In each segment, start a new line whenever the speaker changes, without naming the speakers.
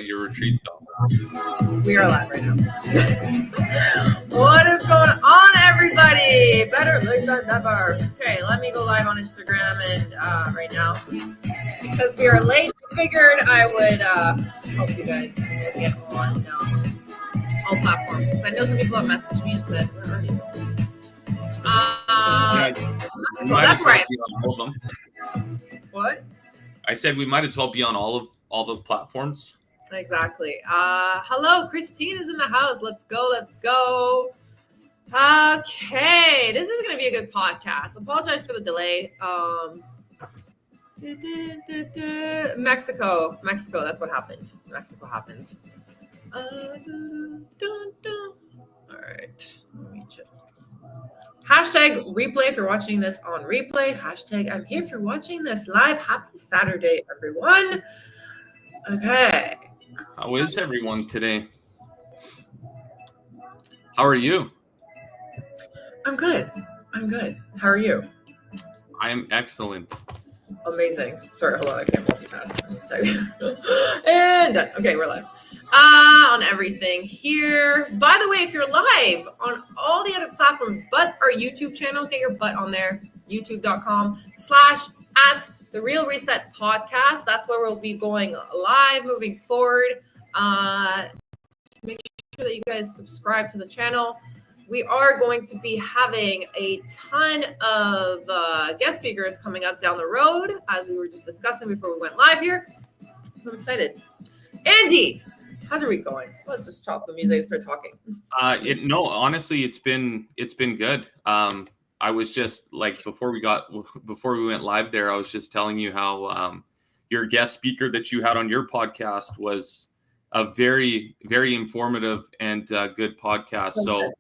your retreat, though.
We are live right now. What is going on, everybody? Better late than never. Okay, let me go live on Instagram and right now. Because we are late, I figured I would help you guys get on all platforms. Because I know some people have messaged me and said, where are you? That's right. What?
I said we might as well be on all the platforms.
Exactly. Hello, Christine is in the house. Let's go. Okay, this is going to be a good podcast. Apologize for the delay. Mexico, that's what happened. Mexico happens. All right, let me check. Hashtag replay if you're watching this on replay. Hashtag I'm here if you're watching this live. Happy Saturday, everyone. Okay.
How is everyone today? How are you?
I'm good. How are you?
I am excellent.
Amazing. Sorry, hold on. I can't multitask. I'm just typing. And done. Okay, we're live. On everything here. By the way, if you're live on all the other platforms but our YouTube channel, get your butt on there. youtube.com/The Real Reset Podcast. That's where we'll be going live moving forward. Make sure that you guys subscribe to the channel. We are going to be having a ton of guest speakers coming up down the road, as we were just discussing before we went live here. So I'm excited. Andy, how's your week going? Let's just stop the music and start talking.
Honestly, it's been good. I was just like before we went live there, I was just telling you how your guest speaker that you had on your podcast was a very, very informative and good podcast. So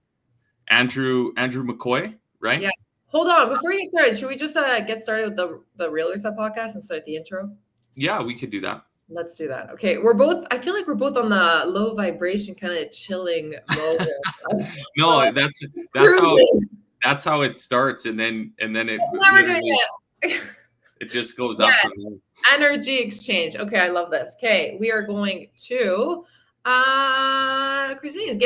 Andrew McCoy, right?
Yeah. Hold on, before we get started, should we just get started with the Real Reset Podcast and start the intro?
Yeah, we could do that.
Let's do that. Okay, I feel like we're both on the low vibration, kind of chilling mode.
No, that's how it starts, and then it just goes up.
Energy exchange. Okay, I love this. Okay, we are going to Christine is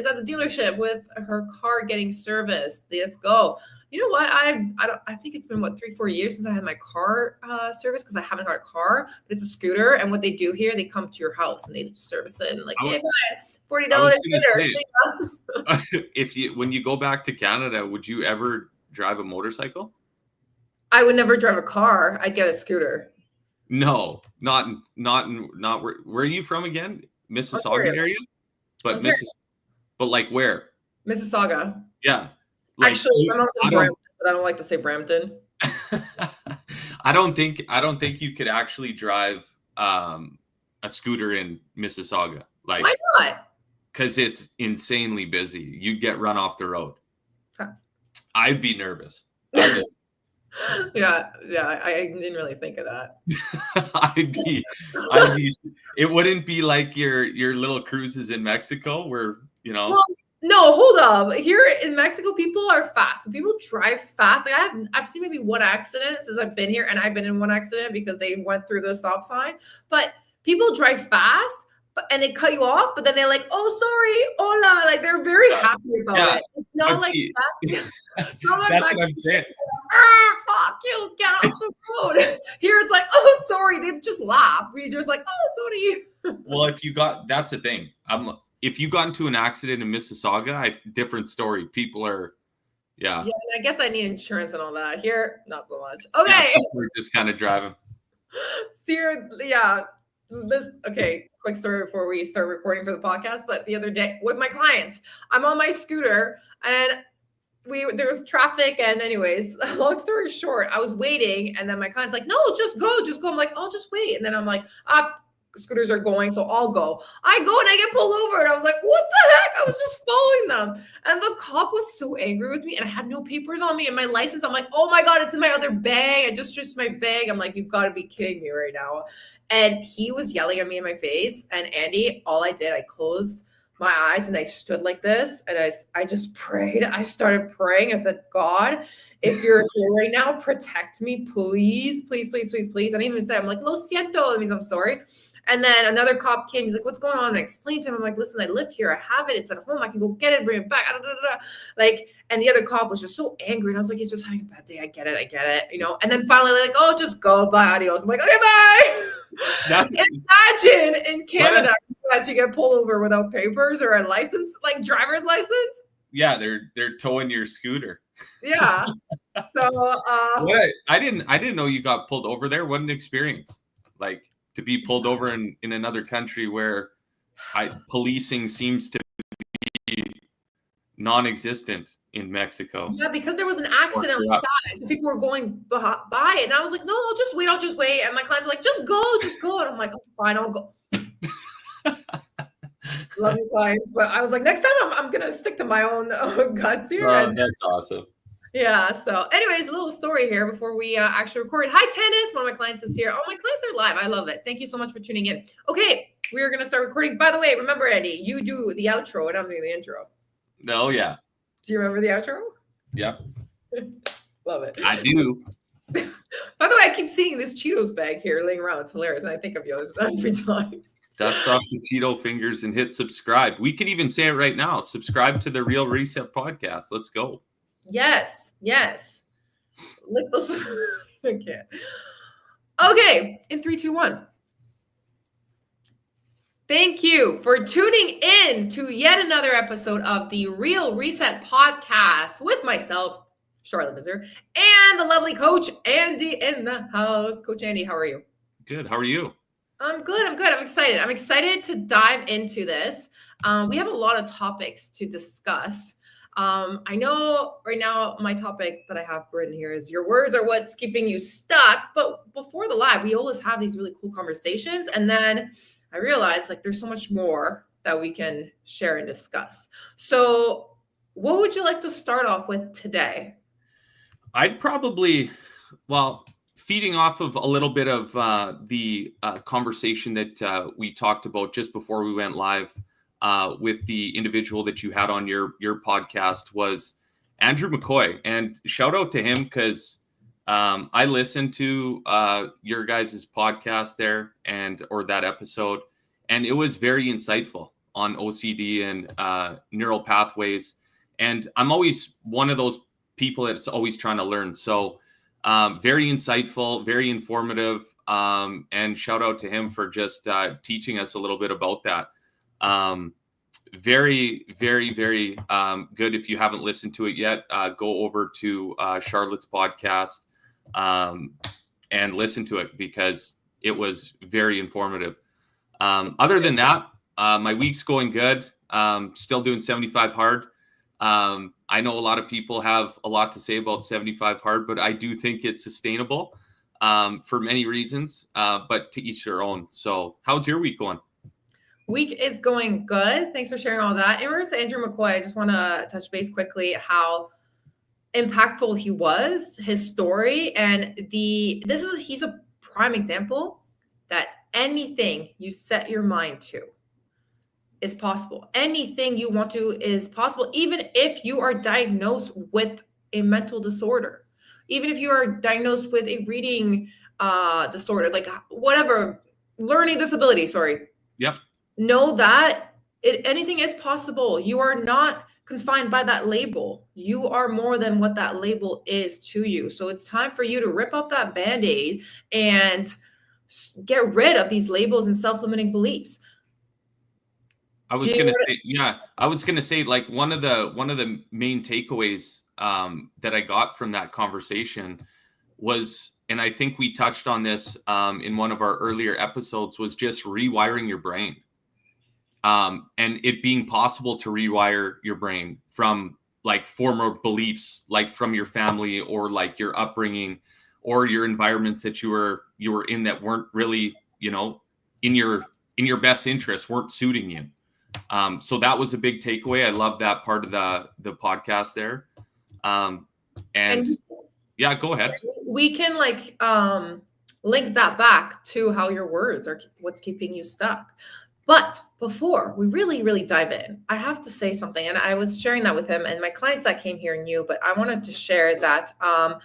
at the dealership with her car getting serviced. Let's go. You know what? I think it's been 3-4 years since I had my car serviced because I haven't got a car, but it's a scooter. And what they do here, they come to your house and they just service it and like, hey, $40
when you go back to Canada, would you ever drive a motorcycle?
I would never drive a car. I'd get a scooter.
No, not where are you from again? Mississauga area? But like where?
Mississauga.
Yeah.
Like, actually, my mom's in Brampton, but I don't like to say Brampton.
I don't think you could actually drive a scooter in Mississauga. Like,
why not?
Because it's insanely busy. You'd get run off the road. Huh. I'd be nervous.
Yeah, I didn't really think of that.
I'd be. It wouldn't be like your little cruises in Mexico where, you know.
Well, no, hold up. Here in Mexico, people are fast. People drive fast. Like I've seen maybe one accident since I've been here, and I've been in one accident because they went through the stop sign. But people drive fast, and they cut you off, but then they're like, "Oh, sorry, hola." Like they're very happy about it. It's not like that.
That's what I'm saying.
Fuck you, get off the road. Here it's like, oh, sorry. They just laugh. We just like, oh, sorry.
Well, that's the thing. If you got into an accident in Mississauga, different story. People are, yeah.
Yeah, I guess I need insurance and all that. Here, not so much. Okay.
Yeah, we're just kind of driving.
Okay, quick story before we start recording for the podcast. But the other day with my clients, I'm on my scooter and there was traffic, and anyways, long story short, I was waiting, and then my client's like, no, just go. I'm like, I'll just wait. And then I'm like, scooters are going, so I'll go. I go and I get pulled over, and I was like, what the heck? I was just following them. And the cop was so angry with me, and I had no papers on me and my license. I'm like, oh my God, it's in my other bag. I just stretched my bag. I'm like, you've got to be kidding me right now. And he was yelling at me in my face. And Andy, I closed my eyes and I stood like this, and I just prayed. I started praying. I said, God, if you're here right now, protect me, please, please, please, please, please. I didn't even say, I'm like, lo siento. That means I'm sorry. And then another cop came. He's like, what's going on? And I explained to him. I'm like, listen, I live here. I have it. It's at home. I can go get it, bring it back. Like, and the other cop was just so angry. And I was like, he's just having a bad day. I get it. You know? And then finally, like, oh, just go. Bye, adios. I'm like, okay, bye. Imagine in Canada, as you get pulled over without papers or a license, like driver's license.
Yeah, they're towing your scooter.
Yeah. So
what? I didn't know you got pulled over there. What an experience. Like to be pulled over in another country where policing seems to be non-existent in Mexico.
Yeah, because there was an accident on the side. So people were going by it. And I was like, no, I'll just wait. And my clients are like, just go. And I'm like, oh, fine, I'll go. Love you, clients. But I was like, next time I'm going to stick to my own guts here.
That's awesome.
Yeah. So anyways, a little story here before we actually record. Hi, Tennis. One of my clients is here. Oh, my clients are live. I love it. Thank you so much for tuning in. Okay. We're going to start recording. By the way, remember, Andy, you do the outro and I'm doing the intro.
No, yeah.
Do you remember the outro?
Yep.
Love it.
I do.
By the way, I keep seeing this Cheetos bag here laying around. It's hilarious. And I think of you every time.
Dust off the Cheeto fingers and hit subscribe. We can even say it right now. Subscribe to the Real Reset podcast. Let's go.
Yes. Lick those. I can't. Okay. In 3, 2, 1. Thank you for tuning in to yet another episode of the Real Reset podcast with myself, Charlotte Mazur, and the lovely Coach Andy in the house. Coach Andy, how are you?
Good. How are you?
I'm good. I'm excited. I'm excited to dive into this. We have a lot of topics to discuss. I know right now my topic that I have written here is your words are what's keeping you stuck. But before the live, we always have these really cool conversations. And then I realized like there's so much more that we can share and discuss. So what would you like to start off with today?
I'd probably, feeding off of a little bit of the conversation that we talked about just before we went live with the individual that you had on your podcast was Andrew McCoy. And shout out to him because I listened to your guys' podcast there or that episode, and it was very insightful on OCD and neural pathways. And I'm always one of those people that's always trying to learn. So very insightful, very informative, and shout out to him for just teaching us a little bit about that. Very, very, very good. If you haven't listened to it yet, go over to Charlotte's podcast and listen to it because it was very informative. Other than that, my week's going good. Still doing 75 hard. I know a lot of people have a lot to say about 75 hard, but I do think it's sustainable for many reasons, but to each their own. So how's your week going?
Week is going good. Thanks for sharing all that. In regards to Andrew McCoy, I just want to touch base quickly how impactful he was, his story, and he's a prime example that anything you set your mind to is possible. Anything you want to is possible, even if you are diagnosed with a mental disorder, even if you are diagnosed with a reading disorder, like whatever, learning disability, sorry.
Yep.
Know that anything is possible. You are not confined by that label. You are more than what that label is to you. So it's time for you to rip up that Band-Aid and get rid of these labels and self-limiting beliefs.
I was gonna say like one of the main takeaways that I got from that conversation was, and I think we touched on this in one of our earlier episodes, was just rewiring your brain. And it being possible to rewire your brain from like former beliefs, like from your family or like your upbringing or your environments that you were in that weren't really, in your best interest, weren't suiting you. So that was a big takeaway. I love that part of the podcast there. And yeah, go ahead.
We can link that back to how your words are what's keeping you stuck. But before we really, really dive in, I have to say something. And I was sharing that with him and my clients that came here knew, but I wanted to share that I'm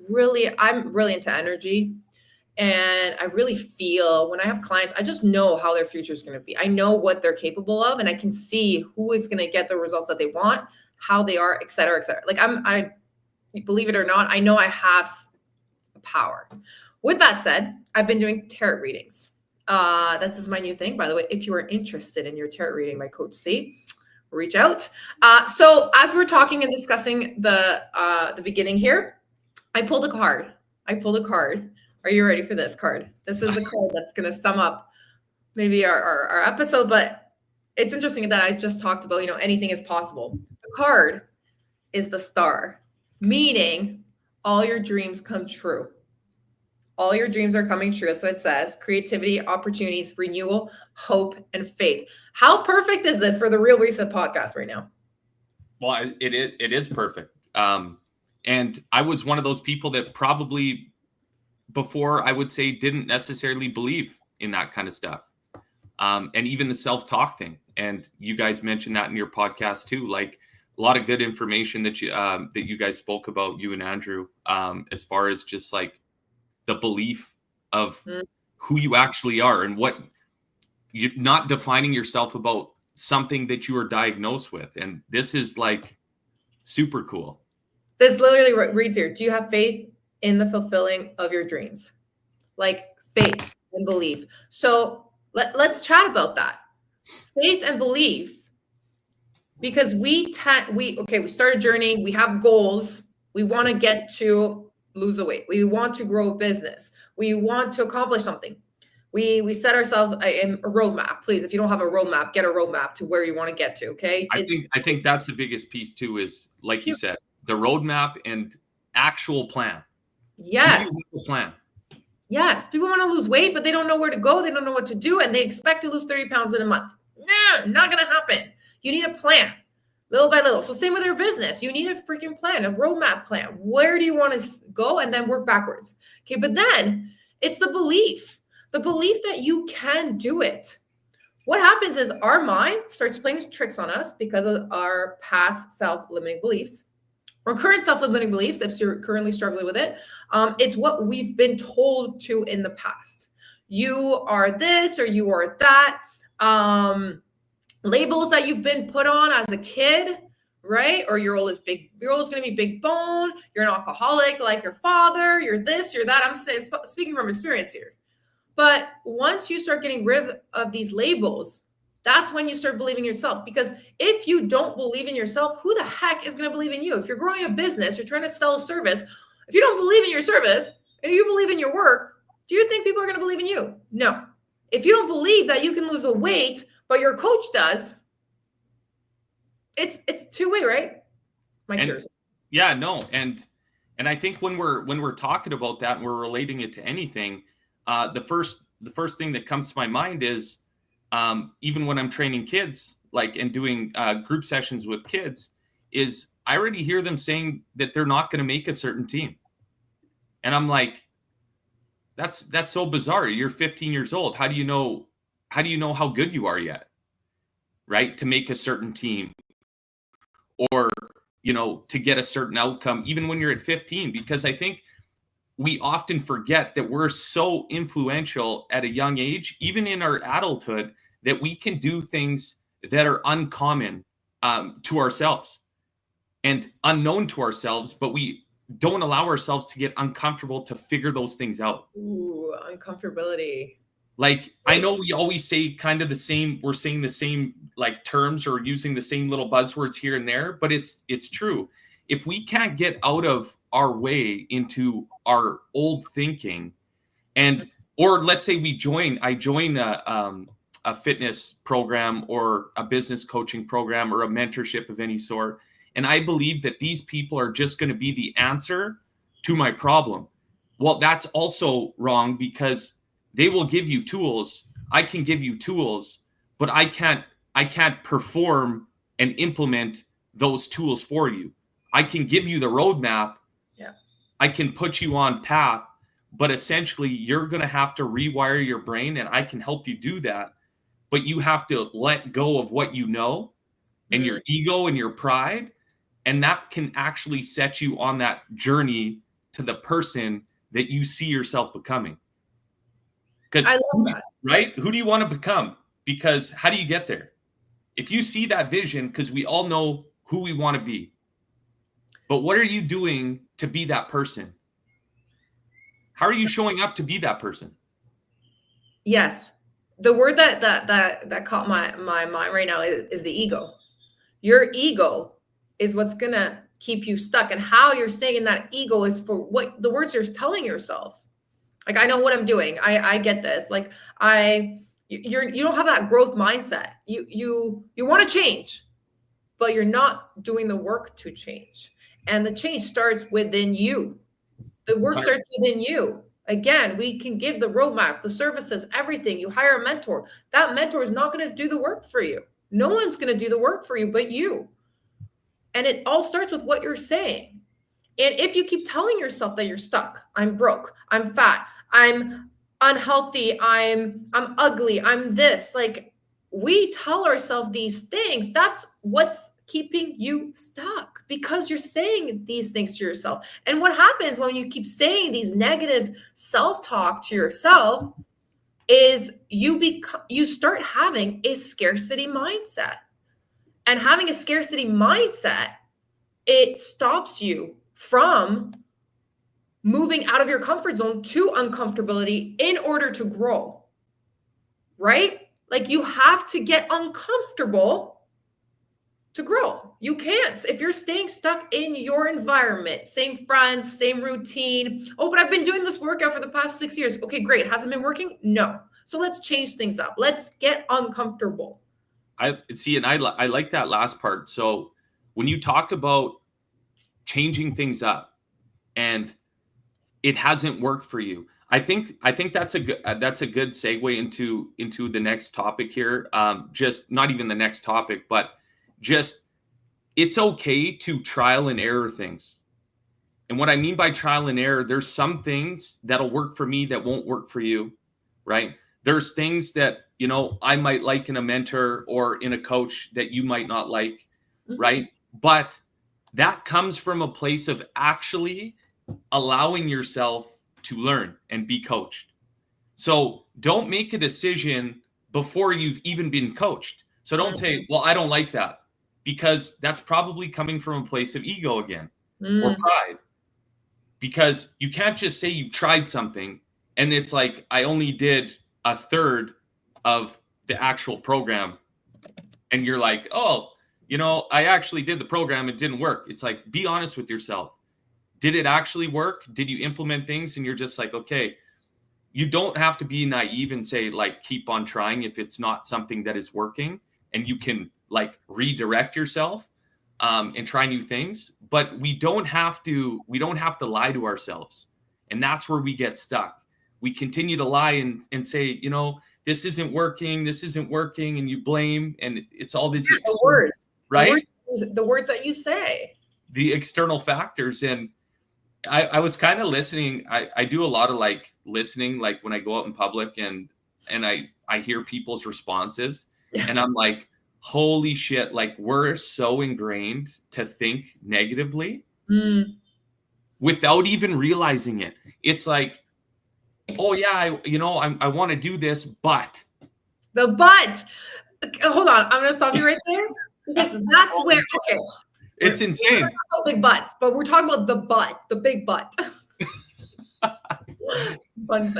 really into energy. And I really feel when I have clients, I just know how their future is going to be. I know what they're capable of, and I can see who is going to get the results that they want, how they are, et cetera, et cetera. Like I believe it or not, I know I have power. With that said, I've been doing tarot readings. This is my new thing, by the way. If you are interested in your tarot reading by Coach C, reach out. So as we were talking and discussing the beginning here, I pulled a card. Are you ready for this card? This is a card that's going to sum up maybe our episode, but it's interesting that I just talked about, anything is possible. The card is the Star, meaning all your dreams come true. All your dreams are coming true. That's what it says. Creativity, opportunities, renewal, hope, and faith. How perfect is this for the Real Reset podcast right now?
Well, it is perfect. And I was one of those people that probably before, I would say, didn't necessarily believe in that kind of stuff. And even the self-talk thing. And you guys mentioned that in your podcast too, like a lot of good information that you guys spoke about, you and Andrew, as far as just like the belief of who you actually are and what you're not defining yourself about something that you were diagnosed with. And this is like super cool.
This literally reads here. Do you have faith in the fulfilling of your dreams? Like faith and belief. So let's chat about that. Faith and belief, because we start a journey. We have goals. We want to get to lose the weight. We want to grow a business. We want to accomplish something. We set ourselves a roadmap. Please, if you don't have a roadmap, get a roadmap to where you want to get to. Okay.
I think that's the biggest piece too, is like you said, the roadmap and actual plan.
Yes.
Do you have a plan?
Yes. People want to lose weight, but they don't know where to go. They don't know what to do. And they expect to lose 30 pounds in a month. Nah, not going to happen. You need a plan. Little by little. So same with your business. You need a freaking plan, a roadmap plan. Where do you want to go? And then work backwards. Okay. But then it's the belief that you can do it. What happens is our mind starts playing tricks on us because of our past self-limiting beliefs or current self-limiting beliefs. If you're currently struggling with it, it's what we've been told to in the past. You are this or you are that. Labels that you've been put on as a kid, right? Or your role is going to be big bone. You're an alcoholic like your father. You're this, you're that. I'm speaking from experience here. But once you start getting rid of these labels, that's when you start believing yourself. Because if you don't believe in yourself, who the heck is going to believe in you? If you're growing a business, you're trying to sell a service. If you don't believe in your service and you believe in your work, do you think people are going to believe in you? No. If you don't believe that you can lose the weight, but your coach does, it's two-way, right?
Yeah, no. And I think when we're talking about that and we're relating it to anything, the first thing that comes to my mind is even when I'm training kids, like and doing group sessions with kids, is I already hear them saying that they're not going to make a certain team. And I'm like, that's so bizarre. You're 15 years old. How do you know how good you are yet? Right? To make a certain team or, to get a certain outcome, even when you're at 15, because I think we often forget that we're so influential at a young age, even in our adulthood, that we can do things that are uncommon to ourselves and unknown to ourselves, but we don't allow ourselves to get uncomfortable to figure those things out.
Ooh, uncomfortability.
Like, I know we always say kind of the same, we're saying the same like terms or using the same little buzzwords here and there, but it's true. If we can't get out of our way into our old thinking or let's say I join a fitness program or a business coaching program or a mentorship of any sort, and I believe that these people are just going to be the answer to my problem. Well, that's also wrong, because they will give you tools. I can give you tools, but I can't perform and implement those tools for you. I can give you the roadmap.
Yeah.
I can put you on path, but essentially you're going to have to rewire your brain, and I can help you do that. But you have to let go of what you know and your ego and your pride. And that can actually set you on that journey to the person that you see yourself becoming. Because
I love that.
right? Who do you want to become? Because how do you get there? If you see that vision, because we all know who we want to be, but what are you doing to be that person? How are you showing up to be that person?
Yes. The word that caught my mind right now is the ego. Your ego is what's gonna keep you stuck, and how you're staying in that ego is for what the words you're telling yourself. Like, I know what I'm doing. I get this. Like, you don't have that growth mindset. You want to change, but you're not doing the work to change. And the change starts within you. The work starts within you. Again, we can give the roadmap, the services, everything. You hire a mentor. That mentor is not going to do the work for you. No one's going to do the work for you but you. And it all starts with what you're saying. And if you keep telling yourself that you're stuck, I'm broke, I'm fat, I'm unhealthy, I'm ugly, I'm this, like, we tell ourselves these things, that's what's keeping you stuck, because you're saying these things to yourself. And what happens when you keep saying these negative self-talk to yourself is you start having a scarcity mindset. And having a scarcity mindset, it stops you from moving out of your comfort zone to uncomfortability in order to grow, right? Like, you have to get uncomfortable to grow. You can't. If you're staying stuck in your environment, same friends, same routine. Oh, but I've been doing this workout for the past 6 years. Okay, great. Hasn't been working? No. So let's change things up. Let's get uncomfortable.
I see, and I like that last part. So when you talk about changing things up and it hasn't worked for you, I think that's a good segue into the next topic here. Just not even the next topic, but just, it's okay to trial and error things. And what I mean by trial and error, there's some things that'll work for me that won't work for you, right? There's things that, I might like in a mentor or in a coach that you might not like, right? But that comes from a place of actually allowing yourself to learn and be coached. So don't make a decision before you've even been coached. So don't say, well, I don't like that, because that's probably coming from a place of ego again, or pride. Because you can't just say you tried something and it's like, I only did a third of the actual program. And you're like, oh, I actually did the program. It didn't work. It's like, be honest with yourself. Did it actually work? Did you implement things? And you're just like, okay, you don't have to be naive and say, like, keep on trying if it's not something that is working, and you can, like, redirect yourself and try new things. But we don't have to lie to ourselves. And that's where we get stuck. We continue to lie and say, this isn't working, and you blame, and it's all these
words,
right?
The words that you say,
the external factors. And I was kind of listening. I do a lot of like listening, like when I go out in public and I hear people's responses, and I'm like, holy shit, like, we're so ingrained to think negatively without even realizing it. It's like, oh yeah, I want to do this, but
hold on, I'm gonna stop you right there, because that's where, okay,
it's insane.
Big butts, but we're talking about the big butt. Fun.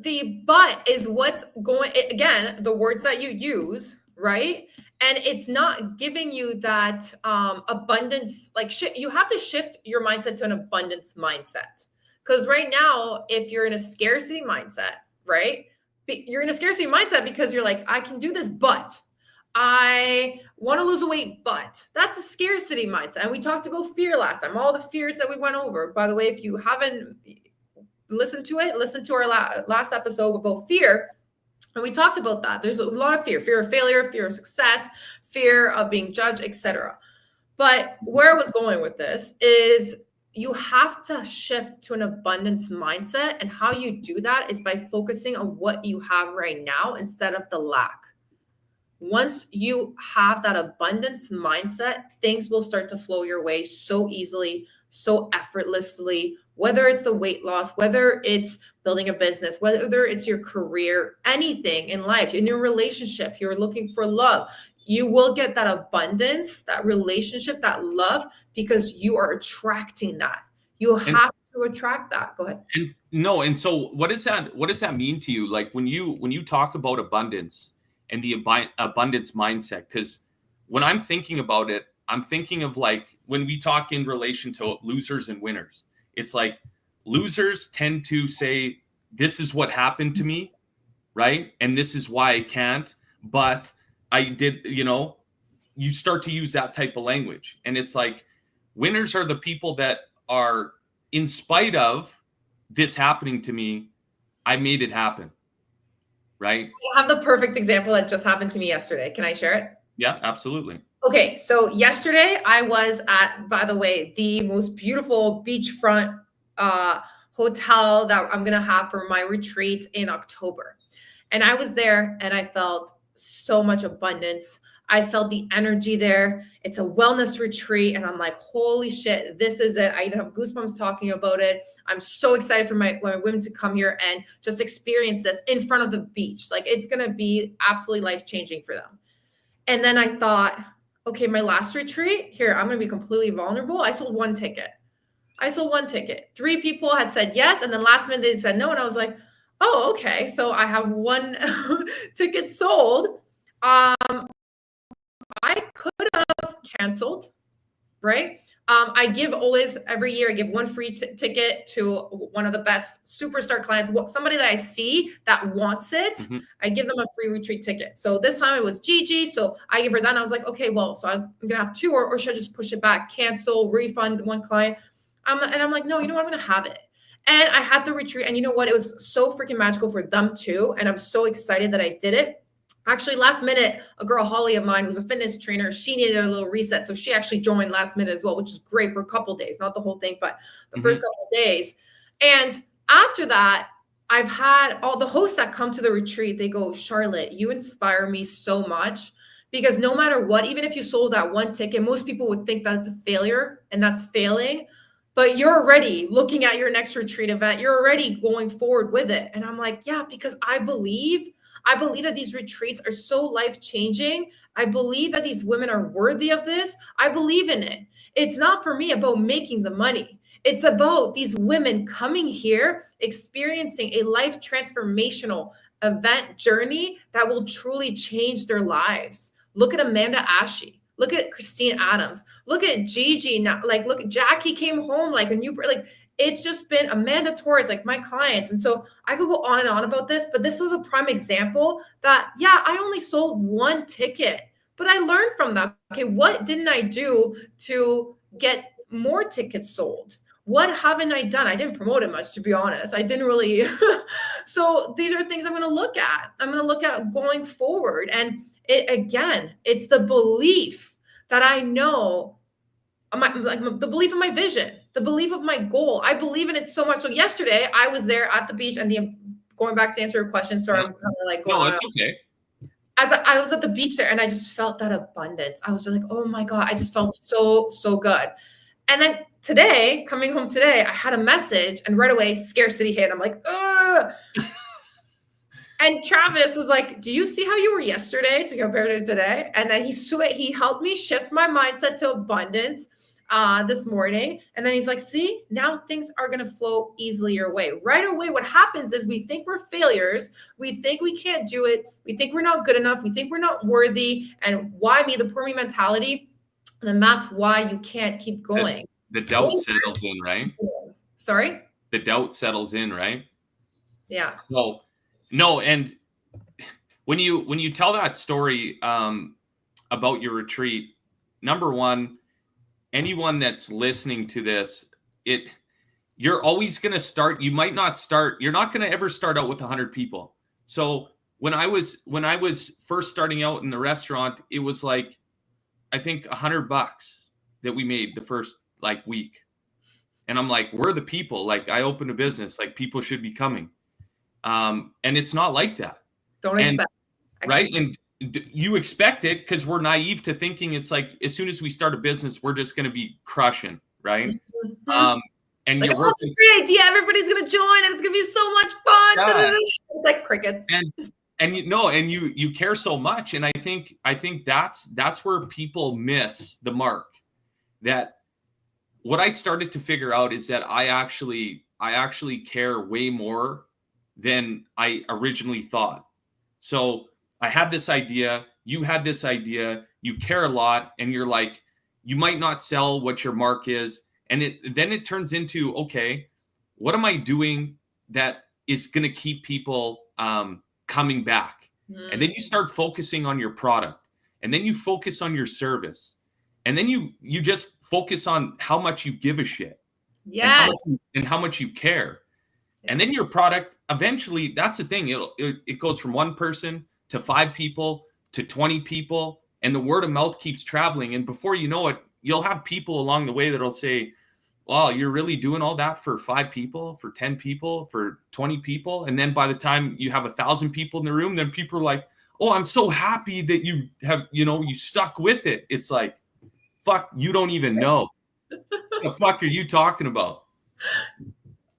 The butt is what's going, again, the words that you use, right? And it's not giving you that abundance, like, you have to shift your mindset to an abundance mindset. Because right now, if you're in a scarcity mindset, right? You're in a scarcity mindset because you're like, I can do this, but I want to lose weight, but that's a scarcity mindset. And we talked about fear last time, all the fears that we went over. By the way, if you haven't listened to it, listen to our last episode about fear. And we talked about that. There's a lot of fear of failure, fear of success, fear of being judged, etc. But where I was going with this is you have to shift to an abundance mindset. And how you do that is by focusing on what you have right now instead of the lack. Once you have that abundance mindset, things will start to flow your way so easily, so effortlessly, whether it's the weight loss, whether it's building a business, whether it's your career, anything in life, in your relationship, you're looking for love, you will get that abundance, that relationship, that love, because you are attracting that. You have to attract that. Go ahead.
And so what does that mean to you? Like when you talk about abundance and the abundance mindset, because when I'm thinking about it, I'm thinking of like when we talk in relation to losers and winners, it's like losers tend to say, this is what happened to me, right? And this is why I can't, but I did, you start to use that type of language. And it's like winners are the people that are, in spite of this happening to me, I made it happen, right?
I have the perfect example that just happened to me yesterday. Can I share it?
Yeah, absolutely.
Okay, so yesterday I was at, by the way, the most beautiful beachfront hotel that I'm gonna have for my retreat in October. And I was there and I felt so much abundance. I felt the energy there. It's a wellness retreat. And I'm like, holy shit, this is it. I even have goosebumps talking about it. I'm so excited for my women to come here and just experience this in front of the beach. Like it's going to be absolutely life-changing for them. And then I thought, okay, my last retreat here, I'm going to be completely vulnerable. I sold one ticket. 3 people had said yes. And then last minute they said no. And I was like, oh, okay. So I have one ticket sold. I could have canceled, right? I give always every year, I give one free ticket to one of the best superstar clients, somebody that I see that wants it. Mm-hmm. I give them a free retreat ticket. So this time it was Gigi. So I give her that. And I was like, okay, well, so I'm going to have 2 or should I just push it back, cancel, refund one client? And I'm like, no, you know what? I'm going to have it. And I had the retreat. And you know what? It was so freaking magical for them too. And I'm so excited that I did it. Actually, last minute, a girl, Holly of mine, who's a fitness trainer, she needed a little reset. So she actually joined last minute as well, which is great for a couple of days, not the whole thing, but the first couple of days. And after that, I've had all the hosts that come to the retreat, they go, Charlotte, you inspire me so much, because no matter what, even if you sold that one ticket, most people would think that's a failure and that's failing, but you're already looking at your next retreat event. You're already going forward with it. And I'm like, yeah, because I believe that these retreats are so life-changing. I believe that these women are worthy of this. I believe in it. It's not for me about making the money. It's about these women coming here, experiencing a life transformational event journey that will truly change their lives. Look at Amanda Ashley. Look at Christine Adams. Look at Gigi. Now, look, Jackie came home like a new, it's just been Amanda Torres, like my clients. And so I could go on and on about this, but this was a prime example that, yeah, I only sold one ticket, but I learned from that. Okay, what didn't I do to get more tickets sold? What haven't I done? I didn't promote it much, to be honest. I didn't really. So these are things I'm going to look at. I'm going to look at going forward. And it's the belief that I know, the belief of my vision, the belief of my goal. I believe in it so much. So yesterday I was there at the beach, and going back to answer your question. Sorry, I'm kind of like going.
No, it's okay.
As I was at the beach there, and I just felt that abundance. I was just like, oh my God, I just felt so good. And then today, coming home today, I had a message, and right away scarcity hit. I'm like, ugh. And Travis was like, do you see how you were yesterday to compare to today? And then he helped me shift my mindset to abundance this morning. And then he's like, see, now things are going to flow easily your way. Right away, what happens is we think we're failures. We think we can't do it. We think we're not good enough. We think we're not worthy. And why me, the poor me mentality? And then that's why you can't keep going.
The doubt settles in, right?
Sorry?
The doubt settles in, right?
Yeah.
Well, no, and when you tell that story about your retreat, number one, anyone that's listening to this, you're always going to start. You might not start. You're not going to ever start out with 100 people. So when I was first starting out in the restaurant, it was like, I think $100 that we made the first week, and I'm like, we're the people. Like, I opened a business. Like, people should be coming. And it's not like that.
Don't expect.
Right. And you expect it because we're naive to thinking it's like, as soon as we start a business, we're just going to be crushing. Right.
Mm-hmm.
and
like,
you're
oh, this
working.
is a great idea. Everybody's gonna join, and it's gonna be so much fun.
Yeah.
It's like crickets.
And you know, and you care so much, and I think that's where people miss the mark. That what I started to figure out is that I actually care way more than I originally thought. So I had this idea, you had this idea, you care a lot, and you're like, you might not sell what your mark is, and then it turns into, okay, what am I doing that is going to keep people coming back? And then you start focusing on your product, and then you focus on your service, and then you just focus on how much you give a shit,
Yes.
and how much you care. And then your product, eventually, that's the thing. It goes from one person to 5 people to 20 people, and the word of mouth keeps traveling. And before you know it, you'll have people along the way that'll say, "Wow, you're really doing all that for 5 people, for 10 people, for 20 people." And then by the time you have 1,000 people in the room, then people are like, "Oh, I'm so happy that you have, you stuck with it." It's like, fuck, you don't even know. What the fuck are you talking about?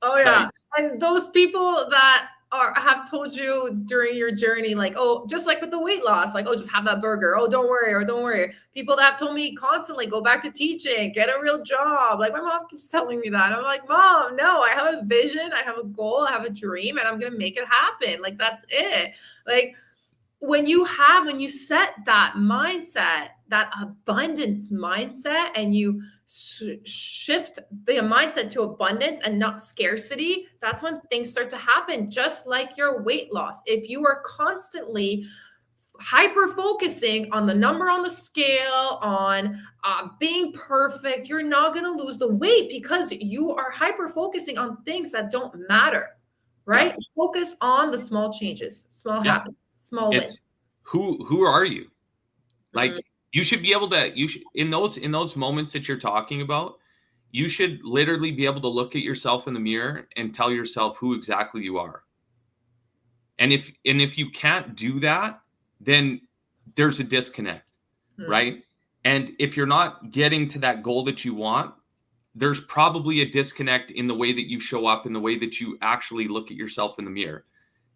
Oh yeah. And those people that have told you during your journey, like, oh, just like with the weight loss, like, oh, just have that burger. Oh, don't worry, or don't worry. People that have told me constantly, go back to teaching, get a real job. Like my mom keeps telling me that. I'm like, Mom, no, I have a vision, I have a goal, I have a dream, and I'm gonna make it happen. Like that's it. Like when you set that mindset, that abundance mindset, and you shift the mindset to abundance and not scarcity, that's when things start to happen. Just like your weight loss, if you are constantly hyper focusing on the number on the scale, on being perfect, you're not going to lose the weight because you are hyper focusing on things that don't matter, right? Yeah. Focus on the small changes, small habits, small wins.
Who are you? Like, you should be able to, in those moments that you're talking about, you should literally be able to look at yourself in the mirror and tell yourself who exactly you are. And if you can't do that, then there's a disconnect, right? And if you're not getting to that goal that you want, there's probably a disconnect in the way that you show up, in the way that you actually look at yourself in the mirror.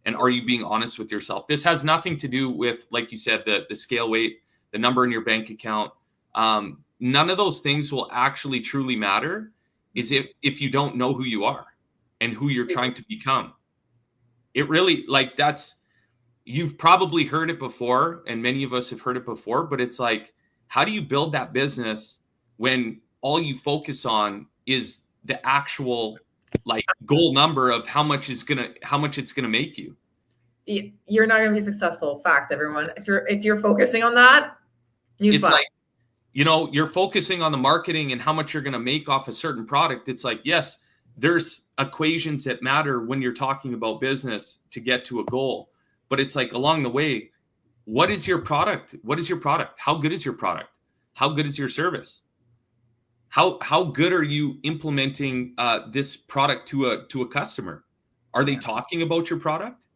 And are you being honest with yourself? This has nothing to do with, like you said, the scale weight, the number in your bank account. None of those things will actually truly matter is if you don't know who you are and who you're trying to become. It really, like, you've probably heard it before, and many of us have heard it before, but it's like, how do you build that business when all you focus on is the actual like goal number of how much it's gonna make you?
You're not gonna be successful. Fact, everyone. If you're focusing on that,
it's like, you're focusing on the marketing and how much you're gonna make off a certain product. It's like, yes, there's equations that matter when you're talking about business to get to a goal, but it's like along the way, what is your product? What is your product? How good is your product? How good is your service? How good are you implementing this product to a customer? Are they talking about your product?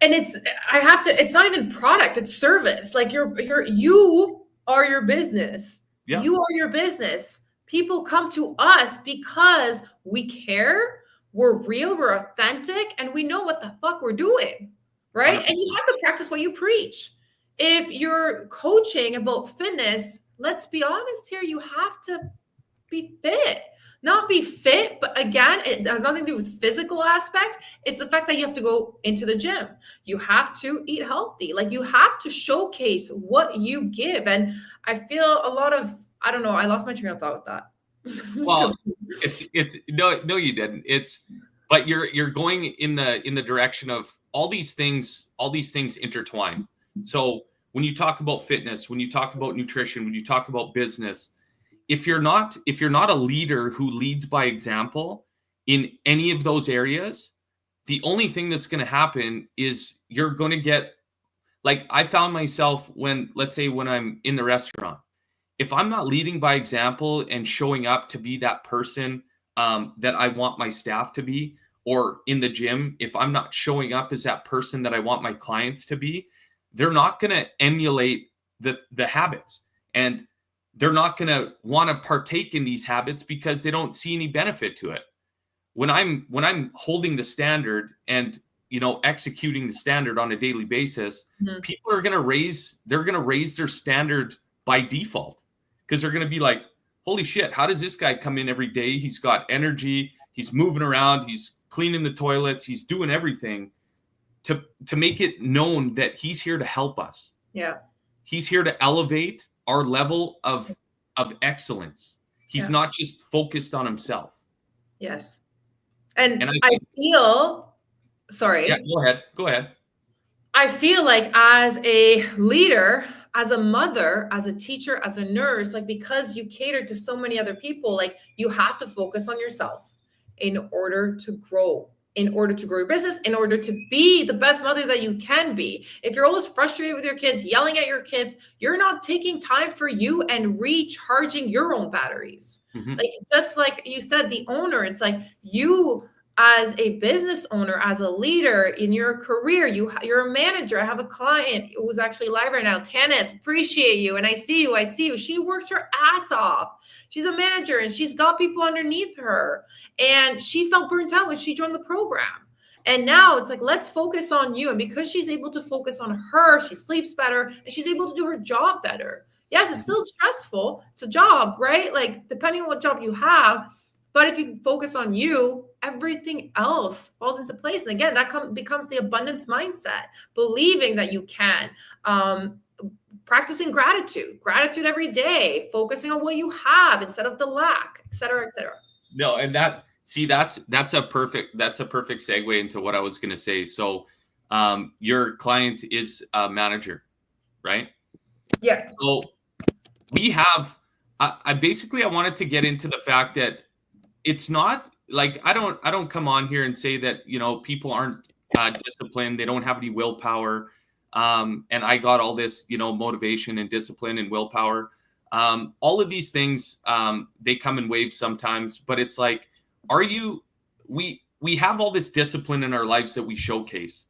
And it's not even product, it's service. Like you are your business. Yeah. You are your business. People come to us because we care, we're real, we're authentic, and we know what the fuck we're doing, right? 100%. And you have to practice what you preach. If you're coaching about fitness, let's be honest here, you have to be fit. Not be fit, but again, it has nothing to do with physical aspect. It's the fact that you have to go into the gym. You have to eat healthy. Like you have to showcase what you give. And I feel a lot of, I don't know, I lost my train of thought with that.
Well, it's no, you didn't. But you're going in the direction of all these things intertwine. So when you talk about fitness, when you talk about nutrition, when you talk about business, if you're not a leader who leads by example in any of those areas, the only thing that's going to happen is you're going to get, like, I found myself let's say when I'm in the restaurant, if I'm not leading by example and showing up to be that person that I want my staff to be, or in the gym, if I'm not showing up as that person that I want my clients to be, they're not going to emulate the habits. And they're not going to want to partake in these habits because they don't see any benefit to it. When I'm holding the standard and, you know, executing the standard on a daily basis, people are going to raise their standard by default, because they're going to be like, holy shit, how does this guy come in every day? He's got energy. He's moving around. He's cleaning the toilets. He's doing everything to make it known that he's here to help us.
Yeah.
He's here to elevate our level of excellence. He's not just focused on himself.
Yes. And I feel, sorry.
Yeah, go ahead.
I feel like as a leader, as a mother, as a teacher, as a nurse, like, because you cater to so many other people, like, you have to focus on yourself in order to grow, in order to grow your business, in order to be the best mother that you can be. If you're always frustrated with your kids, yelling at your kids, you're not taking time for you and recharging your own batteries. Like, just like you said, the owner, it's like, you as a business owner, as a leader in your career, you're a manager. I have a client who's actually live right now. Tanis, appreciate you. And I see you. She works her ass off. She's a manager and she's got people underneath her. And she felt burnt out when she joined the program. And now it's like, let's focus on you. And because she's able to focus on her, she sleeps better and she's able to do her job better. Yes, it's still stressful. It's a job, right? Like, depending on what job you have. But if you focus on you, everything else falls into place. And again, that becomes the abundance mindset, believing that you can, practicing gratitude every day, focusing on what you have instead of the lack, et cetera, et cetera.
No, and that's a perfect segue into what I was going to say. So your client is a manager, right?
Yeah.
So we have, I wanted to get into the fact that it's not like, I don't come on here and say that, you know, people aren't disciplined. They don't have any willpower. And I got all this, you know, motivation and discipline and willpower. All of these things, they come in waves sometimes, but it's like, we have all this discipline in our lives that we showcase,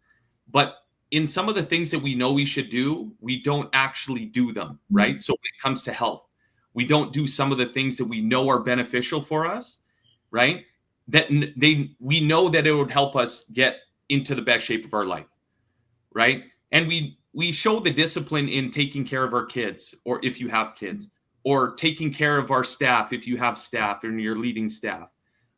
but in some of the things that we know we should do, we don't actually do them, right? So when it comes to health, we don't do some of the things that we know are beneficial for us, right? That we know that it would help us get into the best shape of our life, right? And we show the discipline in taking care of our kids, or if you have kids, or taking care of our staff if you have staff and you're leading staff.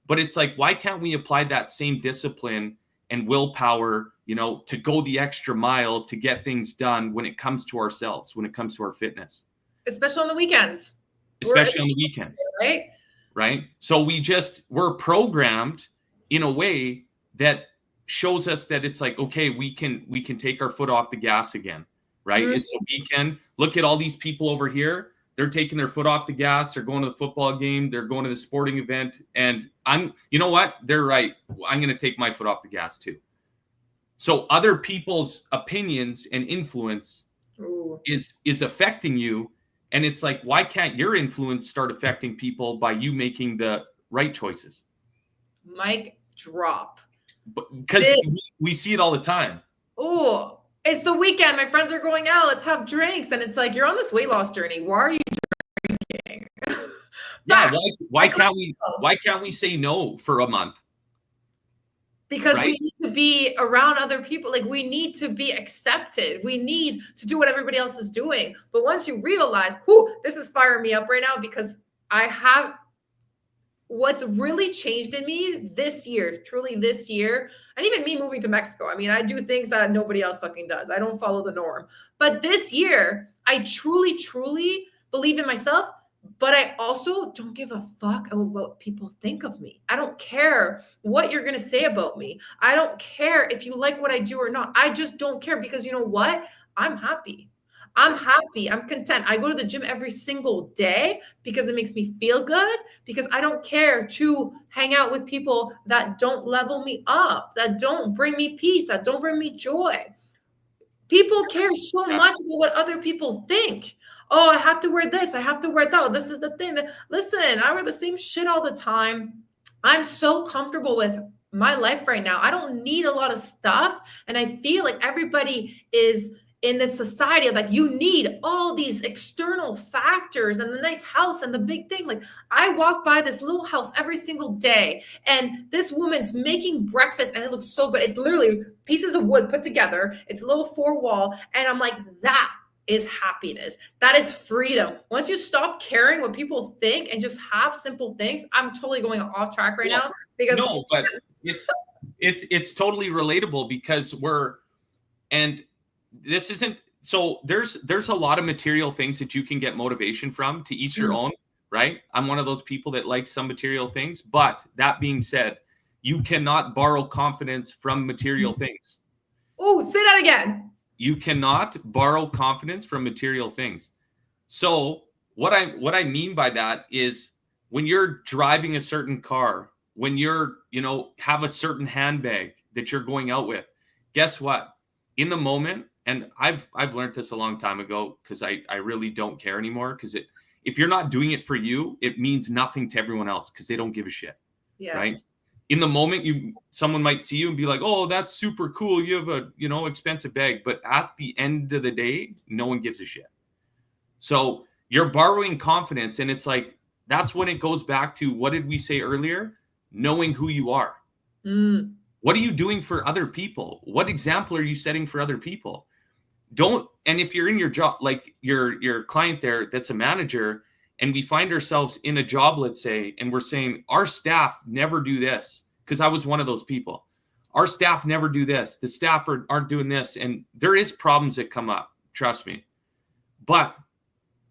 But it's like, why can't we apply that same discipline and willpower, you know, to go the extra mile to get things done when it comes to ourselves, when it comes to our fitness?
Especially on the weekends.
Right? So we're programmed in a way that shows us that it's like, okay, we can take our foot off the gas again, right? It's a weekend. Look at all these people over here. They're taking their foot off the gas. They're going to the football game. They're going to the sporting event. And you know what? They're right. I'm going to take my foot off the gas too. So other people's opinions and influence is affecting you. And it's like, why can't your influence start affecting people by you making the right choices?
Mic drop.
Because we see it all the time.
Oh, it's the weekend. My friends are going out. Let's have drinks. And it's like, you're on this weight loss journey. Why are you drinking?
Yeah. Why can't we say no for a month?
Because we need to be around other people. Like, we need to be accepted. We need to do what everybody else is doing. But once you realize, this is firing me up right now, because I have what's really changed in me this year, truly this year, and even me moving to Mexico. I mean, I do things that nobody else fucking does. I don't follow the norm. But this year, I truly, truly believe in myself. But I also don't give a fuck about what people think of me. I don't care what you're going to say about me. I don't care if you like what I do or not. I just don't care, because you know what? I'm happy. I'm content. I go to the gym every single day because it makes me feel good, because I don't care to hang out with people that don't level me up, that don't bring me peace, that don't bring me joy. People care so much about what other people think. Oh, I have to wear this. I have to wear that. This is the thing. Listen, I wear the same shit all the time. I'm so comfortable with my life right now. I don't need a lot of stuff. And I feel like everybody is in this society of like, you need all these external factors and the nice house and the big thing. Like, I walk by this little house every single day, and this woman's making breakfast and it looks so good. It's literally pieces of wood put together. It's a little 4-wall. And I'm like, that is happiness. That is freedom. Once you stop caring what people think and just have simple things, I'm totally going off track right now because
no, but it's totally relatable because and this isn't, so there's a lot of material things that you can get motivation from, to each your own, right? I'm one of those people that likes some material things, but that being said, you cannot borrow confidence from material things.
Oh, say that again.
You cannot borrow confidence from material things. So what I mean by that is, when you're driving a certain car, when you're, have a certain handbag that you're going out with, guess what? In the moment, and I've learned this a long time ago, because I really don't care anymore, because if you're not doing it for you, it means nothing to everyone else, because they don't give a shit.
Yes.
Right? In the moment, someone might see you and be like, "Oh, that's super cool. You have a expensive bag." But at the end of the day, no one gives a shit. So you're borrowing confidence, and it's like, that's when it goes back to, what did we say earlier? Knowing who you are. What are you doing for other people? What example are you setting for other people? And if you're in your job, like your client there that's a manager, and we find ourselves in a job, let's say, and we're saying, our staff never do this, because I was one of those people. Our staff never do this. The staff aren't doing this. And there is problems that come up, trust me. But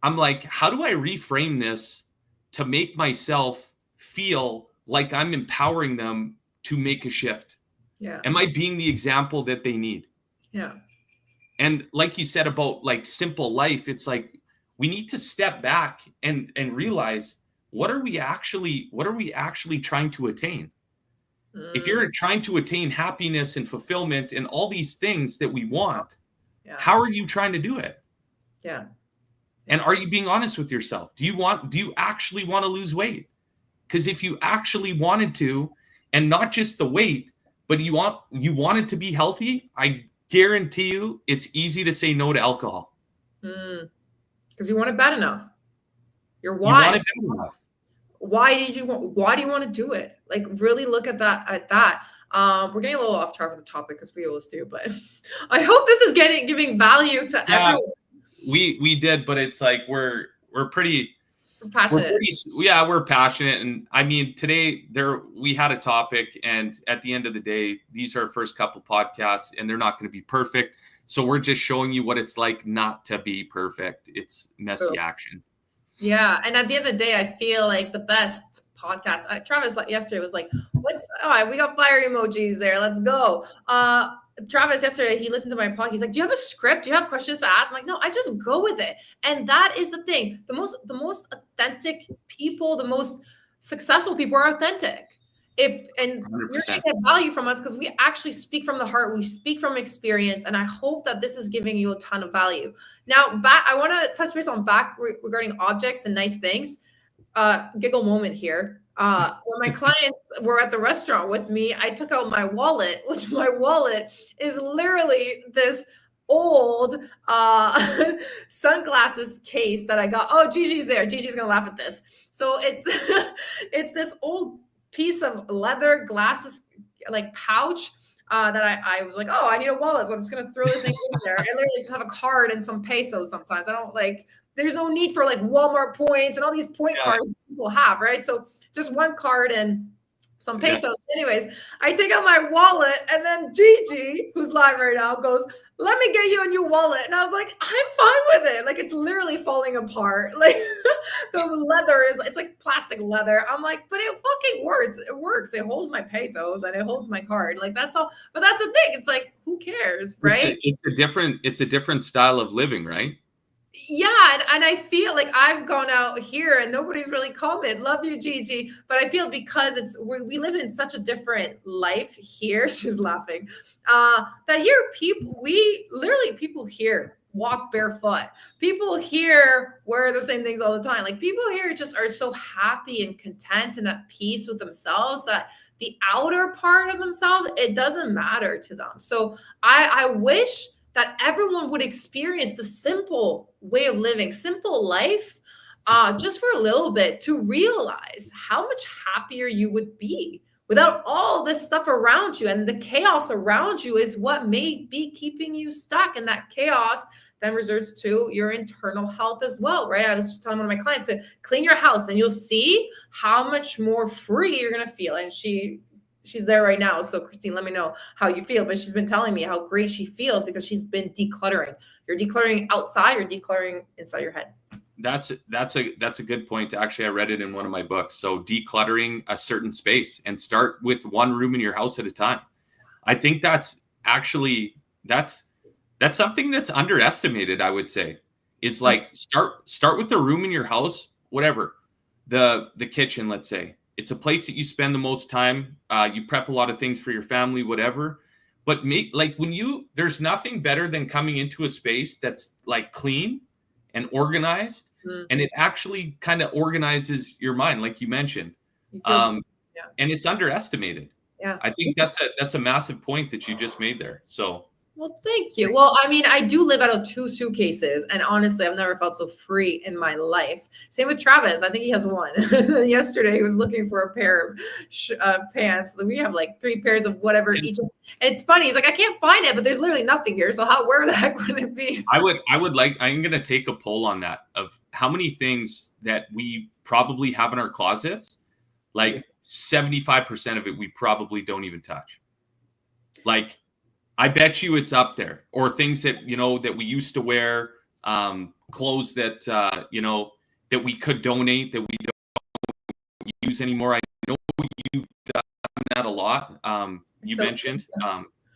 I'm like, how do I reframe this to make myself feel like I'm empowering them to make a shift?
Yeah.
Am I being the example that they need?
Yeah.
And like you said about like simple life, it's like, we need to step back and realize, what are we actually trying to attain? If you're trying to attain happiness and fulfillment and all these things that we want, how are you trying to do it?
Yeah.
And are you being honest with yourself? Do you actually want to lose weight? Because if you actually wanted to, and not just the weight, but you want it to be healthy, I guarantee you it's easy to say no to alcohol.
Because you want it bad enough. Your why.
You want it bad enough.
Why do you want to do it? Like, really look at that. We're getting a little off track with the topic, because we always do, but I hope this is giving value to everyone.
We did, but it's like we're pretty
passionate.
We're passionate. And I mean, today we had a topic, and at the end of the day, these are our first couple podcasts, and they're not going to be perfect. So we're just showing you what it's like not to be perfect. It's messy action.
Yeah. And at the end of the day, I feel like the best podcast, Travis yesterday was like, we got fire emojis there. Let's go. Travis yesterday, he listened to my podcast. He's like, do you have a script? Do you have questions to ask? I'm like, no, I just go with it. And that is the thing. The most authentic people, the most successful people are authentic. You're going to get value from us, because we actually speak from the heart. We speak from experience. And I hope that this is giving you a ton of value. Now, I want to touch base on regarding objects and nice things. Giggle moment here. When my clients were at the restaurant with me, I took out my wallet, which my wallet is literally this old sunglasses case that I got. Oh, Gigi's there. Gigi's going to laugh at this. So it's this old piece of leather glasses, like pouch, that I was like, oh, I need a wallet, so I'm just gonna throw this thing in there. I literally just have a card and some pesos sometimes. I don't there's no need for like Walmart points and all these point cards people have, right? So just one card and some pesos. Anyways, I take out my wallet, and then Gigi, who's live right now, goes, let me get you a new wallet. And I was like, I'm fine with it. Like, it's literally falling apart. Like, the leather it's like plastic leather. I'm like, but it fucking works. It works. It holds my pesos and it holds my card. Like, that's all. But that's the thing. It's like, who cares, right?
It's a different style of living, right?
Yeah, and I feel like I've gone out here and nobody's really commented. Love you, Gigi. But I feel because we live in such a different life here. She's laughing. That here people here walk barefoot. People here wear the same things all the time. Like, people here just are so happy and content and at peace with themselves that the outer part of themselves, it doesn't matter to them. So I wish that everyone would experience the simple way of living, simple life, just for a little bit, to realize how much happier you would be without all this stuff around you. And the chaos around you is what may be keeping you stuck. And that chaos then resorts to your internal health as well, right? I was just telling one of my clients to clean your house and you'll see how much more free you're going to feel. And she's there right now. So Christine, let me know how you feel. But she's been telling me how great she feels because she's been decluttering. You're decluttering outside, you're decluttering inside your head.
That's a good point. Actually, I read it in one of my books. So decluttering a certain space and start with one room in your house at a time. I think that's something that's underestimated, I would say, is like start with a room in your house, whatever, the kitchen, let's say. It's a place that you spend the most time. You prep a lot of things for your family, whatever. But there's nothing better than coming into a space that's like clean and organized, and it actually kind of organizes your mind, like you mentioned. And it's underestimated.
Yeah,
I think that's a massive point that you just made there. So.
Well, thank you. Well, I mean, I do live out of 2 suitcases, and honestly, I've never felt so free in my life. Same with Travis. I think he has 1. Yesterday, he was looking for a pair of pants. We have like 3 pairs of whatever each. And it's funny. He's like, I can't find it, but there's literally nothing here. So where the heck would it be?
I'm going to take a poll on that of how many things that we probably have in our closets. Like 75% of it, we probably don't even touch. Like, I bet you it's up there, or things that, that we used to wear, clothes that, that we could donate, that we don't use anymore. I know you've done that a lot. You mentioned,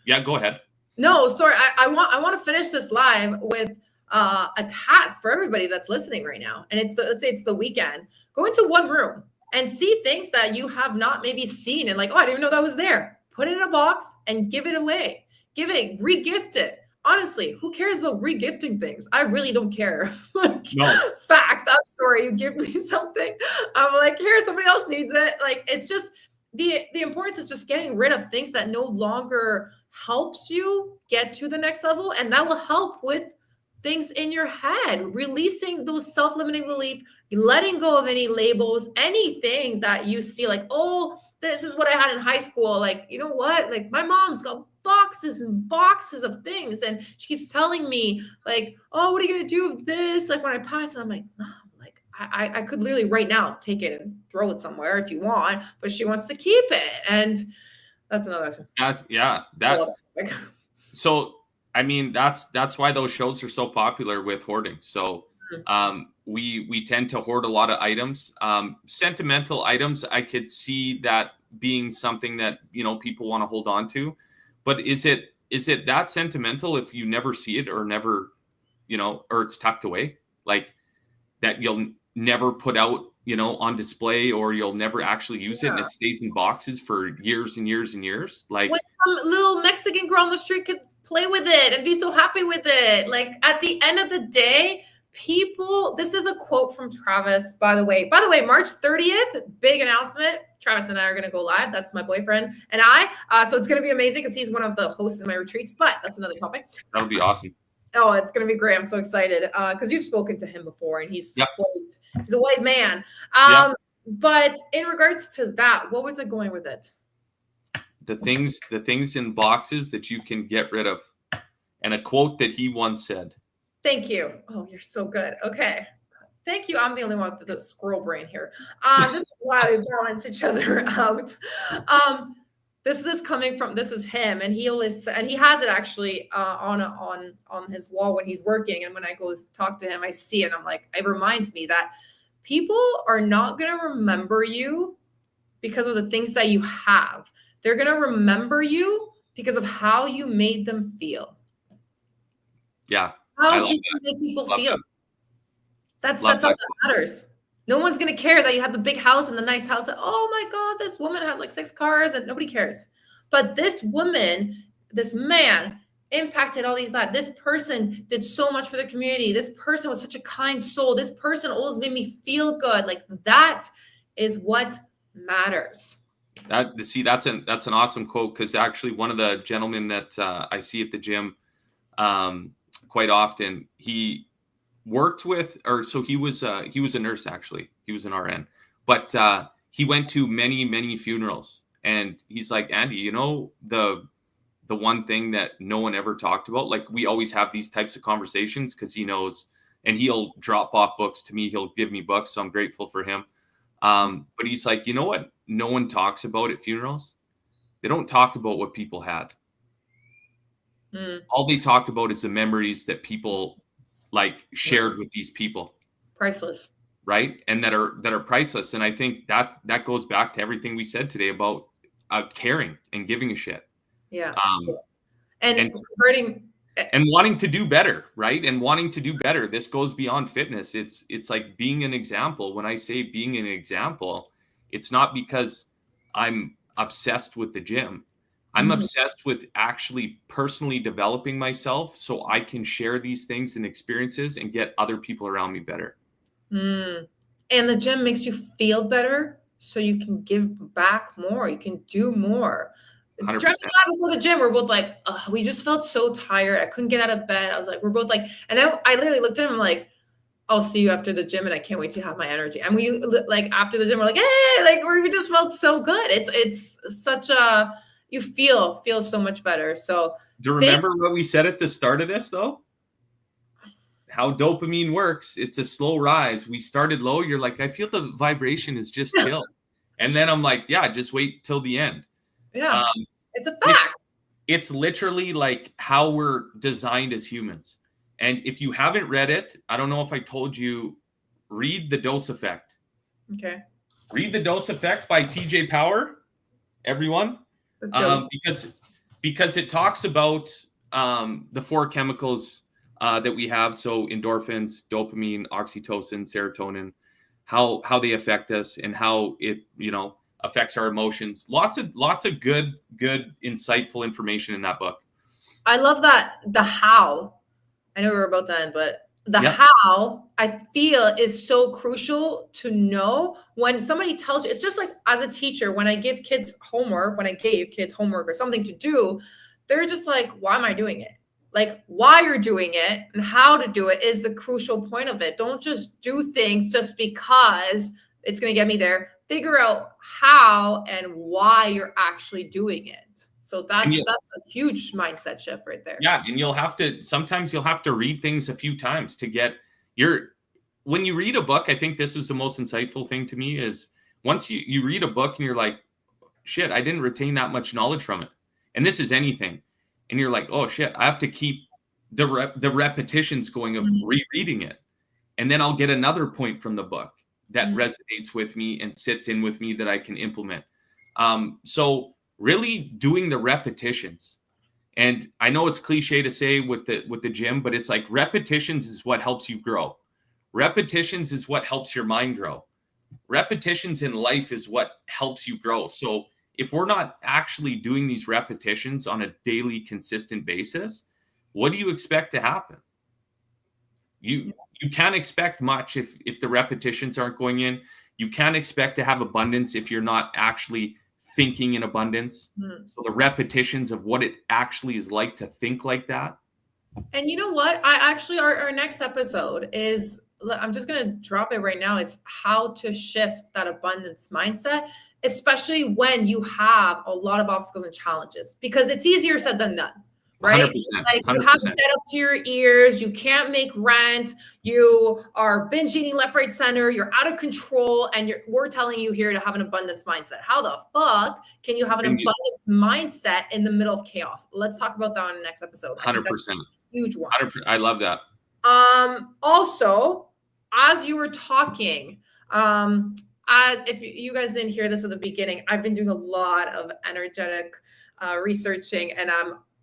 yeah, go ahead.
No, sorry. I want to finish this live with a task for everybody that's listening right now. And let's say it's the weekend. Go into one room and see things that you have not maybe seen. And like, oh, I didn't even know that was there. Put it in a box and give it away. Regift it. Honestly, who cares about regifting things? I really don't care. No. Fact, I'm sorry, you give me something, I'm like, here, somebody else needs it. Like, it's just the importance is just getting rid of things that no longer helps you get to the next level, and that will help with things in your head, releasing those self-limiting beliefs, letting go of any labels, anything that you see like, oh, this is what I had in high school. Like, you know what? Like, my mom's got boxes and boxes of things. And she keeps telling me like, oh, what are you going to do with this? Like, when I pass, and I'm like, no, like I could literally right now take it and throw it somewhere if you want, but she wants to keep it. And that's another.
So, I mean, that's why those shows are so popular with hoarding. So, we tend to hoard a lot of items, sentimental items. I could see that being something that, people want to hold on to, but is it that sentimental if you never see it or never, or it's tucked away, like that you'll never put out, on display, or you'll never actually use it, and it stays in boxes for years and years and years. Like,
when some little Mexican girl on the street could play with it and be so happy with it. Like, at the end of the day, this is a quote from Travis, by the way, March 30th, big announcement. Travis and I are going to go live. That's my boyfriend and I. So it's going to be amazing because he's one of the hosts in my retreats, but that's another topic.
That would be awesome.
Oh, it's going to be great. I'm so excited because you've spoken to him before, and he's a wise man. But in regards to that, what was it going with it?
The things in boxes that you can get rid of. And a quote that he once said.
Thank you. Oh, you're so good. Okay. Thank you. I'm the only one with the squirrel brain here. This is why we balance each other out. This is him, and he has it actually on his wall when he's working. And when I go talk to him, I see it. And I'm like, it reminds me that people are not going to remember you because of the things that you have. They're going to remember you because of how you made them feel.
Yeah.
How did you make people feel? That's all that matters. No one's going to care that you have the big house and the nice house. And, oh my God, this woman has like 6 cars, and nobody cares. But this woman, this man impacted all these lives. This person did so much for the community. This person was such a kind soul. This person always made me feel good. Like, that is what matters.
That's an awesome quote, because actually one of the gentlemen that I see at the gym, quite often. He worked with, or so he was a nurse, actually. He was an RN, but he went to many funerals, and he's like, Andy, you know, the one thing that no one ever talked about, like we always have these types of conversations because he knows, and he'll drop off books to me. He'll give me books. So I'm grateful for him. But he's like, you know what? No one talks about at funerals. They don't talk about what people had. All they talk about is the memories that people like shared with these people.
Priceless.
Right. And that are priceless. And I think that goes back to everything we said today about caring and giving a shit.
Yeah.
And wanting to do better, right? And wanting to do better. This goes beyond fitness. It's like being an example. When I say being an example, it's not because I'm obsessed with the gym. I'm obsessed with actually personally developing myself so I can share these things and experiences and get other people around me better.
And the gym makes you feel better so you can give back more. You can do more.
100%.
Travis and I before the gym, we're both like, we just felt so tired. I couldn't get out of bed. I was like, we're both like, and then I literally looked at him like, I'll see you after the gym, and I can't wait to have my energy. And we like after the gym, we're like, hey, like we just felt so good. It's such a, you feel so much better. So
do you remember what we said at the start of this though? How dopamine works. It's a slow rise. We started low. You're like, I feel the vibration is just chill. And then I'm like, yeah, just wait till the end.
Yeah, it's a fact.
It's literally like how we're designed as humans. And if you haven't read it, I don't know if I told you, read The Dose Effect.
Okay.
Read The Dose Effect by TJ Power, everyone. Because it talks about the four chemicals that we have. So endorphins, dopamine, oxytocin, serotonin, how they affect us and how it, affects our emotions. Lots of good, insightful information in that book.
I love that. The how, I know we're about to end, but the how I feel is so crucial to know when somebody tells you. It's just like as a teacher, when I gave kids homework or something to do, they're just like, why am I doing it? Like why you're doing it and how to do it is the crucial point of it. Don't just do things just because it's going to get me there. Figure out how and why you're actually doing it. So that's a huge mindset shift right there.
Yeah. And sometimes you'll have to read things a few times to get when you read a book, I think this is the most insightful thing to me is once you read a book and you're like, shit, I didn't retain that much knowledge from it. And this is anything. And you're like, oh shit, I have to keep the repetitions going of rereading it. And then I'll get another point from the book that resonates with me and sits in with me that I can implement. So really doing the repetitions. And I know it's cliche to say with the gym, but it's like repetitions is what helps you grow. Repetitions is what helps your mind grow. Repetitions in life is what helps you grow. So if we're not actually doing these repetitions on a daily, consistent basis, what do you expect to happen? You can't expect much if the repetitions aren't going in. You can't expect to have abundance if you're not actually thinking in abundance. So the repetitions of what it actually is like to think like that.
And you know what? Our next episode is, I'm just going to drop it right now. It's how to shift that abundance mindset, especially when you have a lot of obstacles and challenges, because it's easier said than done. Right?
100%,
like you have debt up to your ears, you can't make rent, you are binge eating left, right, center, you're out of control, and we're telling you here to have an abundance mindset. How the fuck can you have an abundance mindset in the middle of chaos? Let's talk about that on the next episode.
100%.
Huge one.
100%. I love that.
Also, as you were talking, as if you guys didn't hear this at the beginning, I've been doing a lot of energetic researching, and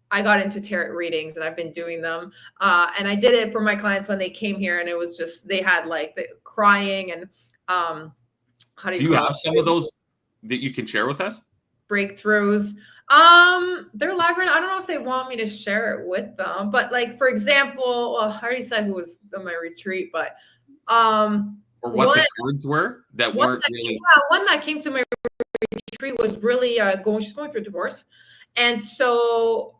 I got into tarot readings and I've been doing them. And I did it for my clients when they came here, and it was just, they had like the crying and how do you
have some of those that you can share with us?
Breakthroughs. They're live right now. I don't know if they want me to share it with them, but like, for example, well, I already said who was on my retreat, but
or what the cards were that weren't really.
One that came to my retreat was really she's going through a divorce. And so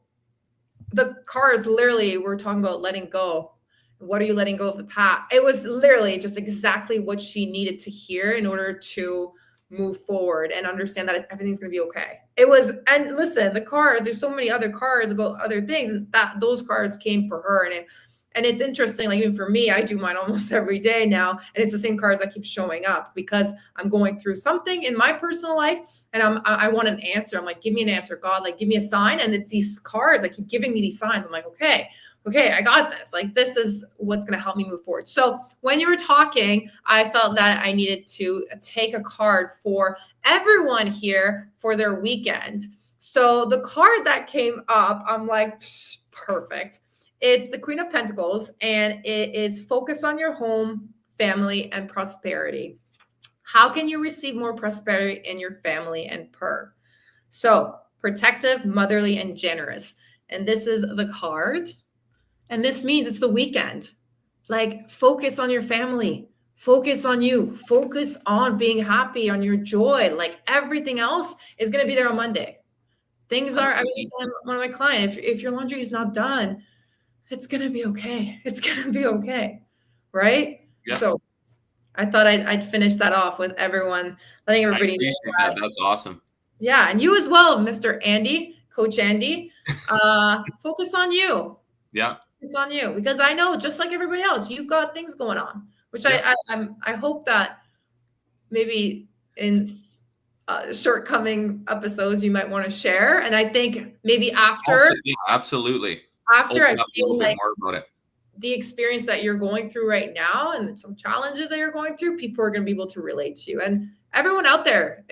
the cards literally were talking about letting go. What are you letting go of the past? It was literally just exactly what she needed to hear in order to move forward and understand that everything's going to be okay. It was, and listen, the cards, there's so many other cards about other things, and that those cards came for her. And it's interesting, like even for me, I do mine almost every day now, and it's the same cards that keep showing up because I'm going through something in my personal life, and I want an answer. I'm like, give me an answer, God, like give me a sign. And it's these cards that keep giving me these signs. I'm like, okay, I got this. Like, this is what's going to help me move forward. So when you were talking, I felt that I needed to take a card for everyone here for their weekend. So the card that came up, I'm like, perfect. It's the Queen of Pentacles, and it is focus on your home, family, and prosperity. How can you receive more prosperity in your family and So protective, motherly, and generous. And this is the card. And this means it's the weekend. Like, focus on your family, focus on you, focus on being happy, on your joy. Like, everything else is going to be there on Monday. Things are, I was just telling one of my clients, if your laundry is not done, it's going to be okay. It's going to be okay. Right?
Yeah.
So I thought I'd finish that off with everyone, letting everybody know
that. That's awesome.
Yeah. And you as well, Mr. Andy, Coach Andy, focus on you.
Yeah.
It's on you, because I know, just like everybody else, you've got things going on, which I hope that maybe in shortcoming episodes you might want to share. And I think maybe after,
absolutely.
After I feel like
more about it.
The experience that you're going through right now and some challenges that you're going through, people are going to be able to relate to you. And everyone out there,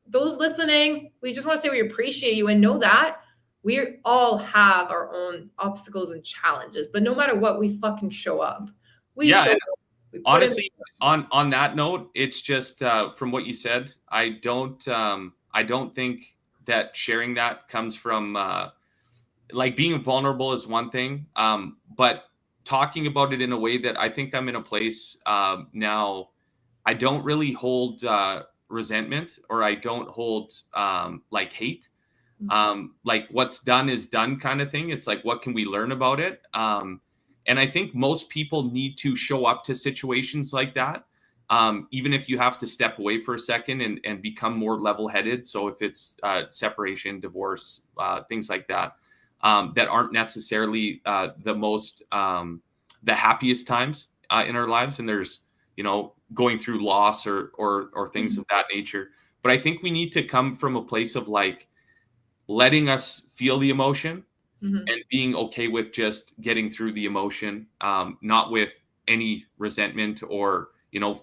those listening, we just want to say we appreciate you and know that we all have our own obstacles and challenges, but no matter what, we fucking show up. We show up.
Honestly, on that note, it's just from what you said, I don't think that sharing that comes from like being vulnerable is one thing, but talking about it in a way that I think I'm in a place now, I don't really hold resentment, or I don't hold like hate. Like what's done is done kind of thing. It's like, what can we learn about it? And I think most people need to show up to situations like that, even if you have to step away for a second and become more level-headed. So if it's separation, divorce, things like that, that aren't necessarily the most, the happiest times in our lives. And there's, going through loss or things of that nature. But I think we need to come from a place of like, letting us feel the emotion and being okay with just getting through the emotion, not with any resentment or,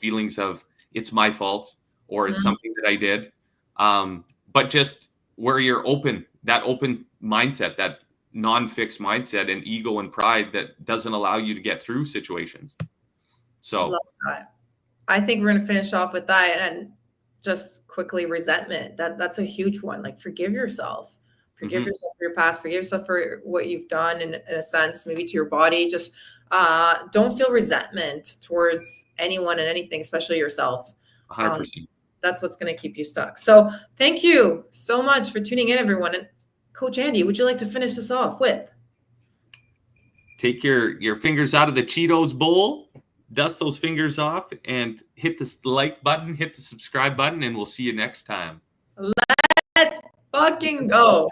feelings of it's my fault or it's something that I did. But just where you're open, that open mindset, that non-fixed mindset and ego and pride that doesn't allow you to get through situations. So
I love that. I think we're going to finish off with that. And just quickly, resentment, that's a huge one. Like, forgive yourself. Forgive yourself for your past, forgive yourself for what you've done in a sense, maybe to your body. Just don't feel resentment towards anyone and anything, especially yourself.
100%.
That's what's going to keep you stuck. So thank you so much for tuning in, everyone. And Coach Andy, would you like to finish this off with?
Take your fingers out of the Cheetos bowl, dust those fingers off, and hit the like button, hit the subscribe button, and we'll see you next time.
Let's fucking go.